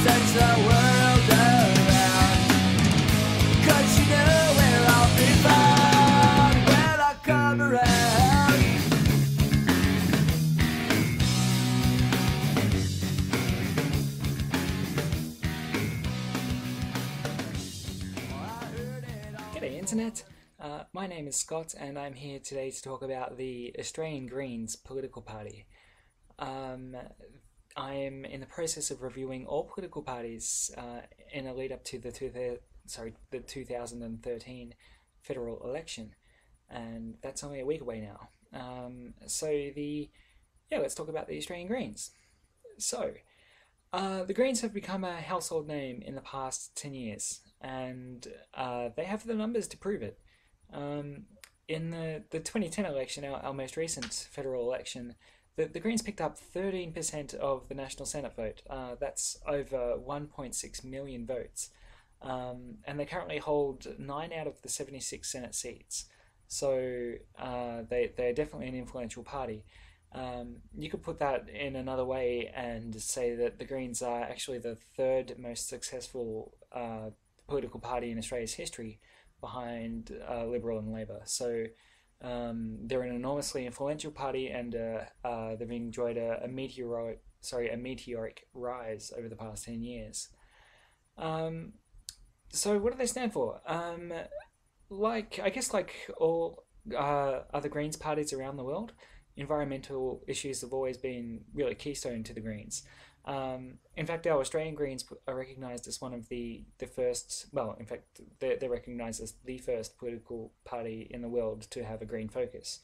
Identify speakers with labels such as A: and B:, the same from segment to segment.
A: search the world around, 'cause you know where I'll be found when I come around.
B: G'day Internet, my name is Scott and I'm here today to talk about the Australian Greens political party. I am in the process of reviewing all political parties in a lead up to the 2013 federal election, and that's only a week away now. Let's talk about the Australian Greens. So, the Greens have become a household name in the past 10 years, and they have the numbers to prove it. In the 2010 election, our most recent federal election, the Greens picked up 13% of the National Senate vote. That's over 1.6 million votes. And they currently hold 9 out of the 76 Senate seats. So they're definitely an influential party. You could put that in another way and say that the Greens are actually the third most successful political party in Australia's history, behind Liberal and Labor. So they're an enormously influential party, and they've enjoyed a meteoric rise over the past 10 years. So what do they stand for? Like all other Greens parties around the world, environmental issues have always been really keystone to the Greens. In fact, our Australian Greens are recognised as one of the first, well, in fact, they're recognised as the first political party in the world to have a green focus.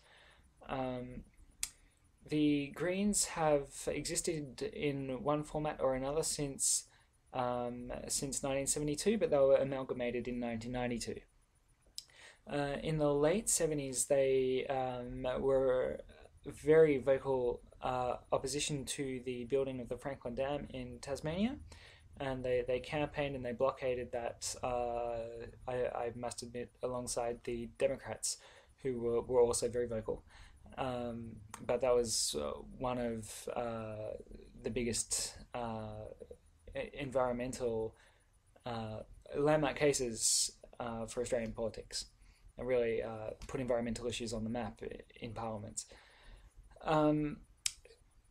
B: The Greens have existed in one format or another since 1972, but they were amalgamated in 1992. In the late 70s, they were very vocal opposition to the building of the Franklin Dam in Tasmania, and they campaigned and they blockaded that, I must admit, alongside the Democrats, who were also very vocal. But that was one of the biggest environmental landmark cases for Australian politics, and really put environmental issues on the map in parliaments.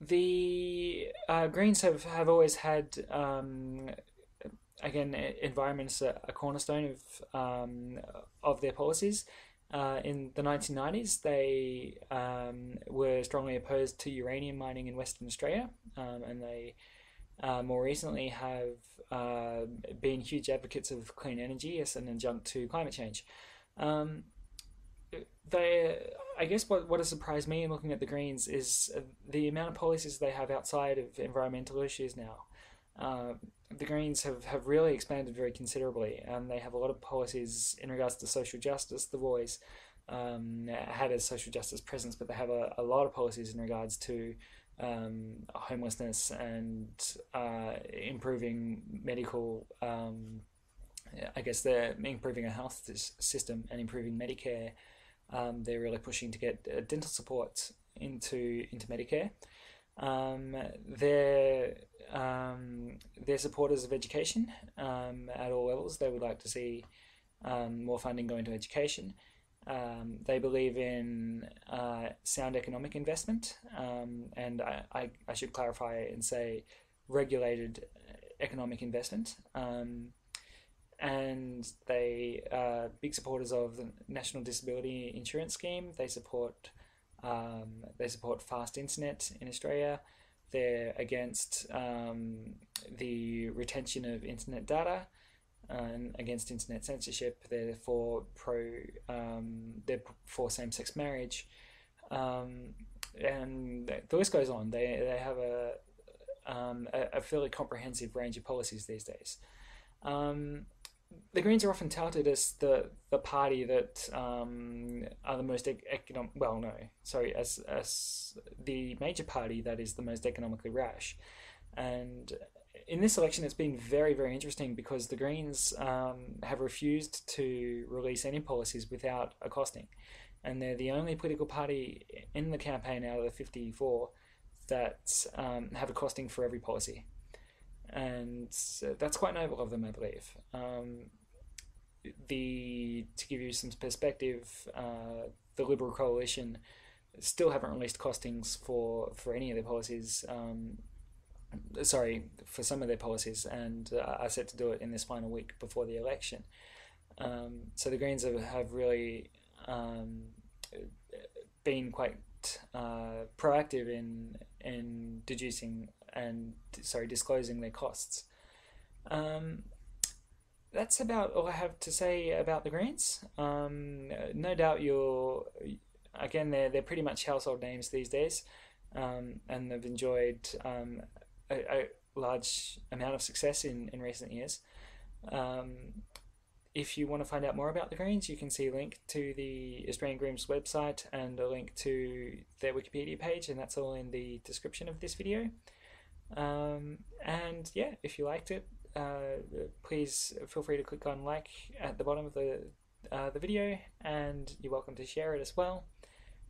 B: The Greens have always had, again, environment's a cornerstone of their policies. In the 1990s, they were strongly opposed to uranium mining in Western Australia, and they more recently have been huge advocates of clean energy as an adjunct to climate change. I guess what has surprised me in looking at the Greens is the amount of policies they have outside of environmental issues now. The Greens have really expanded very considerably, and they have a lot of policies in regards to social justice. They've always had a social justice presence, but they have a lot of policies in regards to homelessness and improving medical, they're improving our health system and improving Medicare. They're really pushing to get dental support into Medicare. They're supporters of education at all levels. They would like to see more funding going to education. They believe in sound economic investment, and I should clarify and say regulated economic investment. And they are big supporters of the National Disability Insurance Scheme. They support fast internet in Australia. They're against the retention of internet data and against internet censorship. They're for same-sex marriage, and the list goes on. They have a fairly comprehensive range of policies these days. The Greens are often touted as the party that are the most as the major party that is the most economically rash. And in this election, it's been very, very interesting because the Greens have refused to release any policies without a costing. And they're the only political party in the campaign out of the 54 that have a costing for every policy. and that's quite noble of them, I believe. To give you some perspective, the Liberal coalition still haven't released costings for any of their policies. Sorry, for some of their policies, and are set to do it in this final week before the election. So the Greens have really been quite proactive in disclosing their costs. That's about all I have to say about the Greens. No doubt they're pretty much household names these days, and they've enjoyed a large amount of success in recent years. If you want to find out more about the Greens, you can see a link to the Australian Greens website and a link to their Wikipedia page, and that's all in the description of this video. And yeah, if you liked it, please feel free to click on like at the bottom of the video, and you're welcome to share it as well.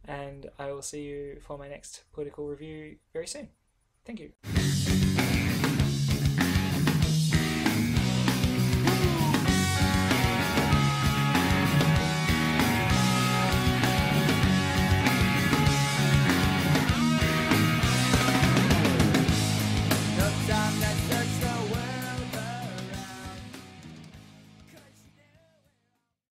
B: And I will see you for my next political review very soon. Thank you.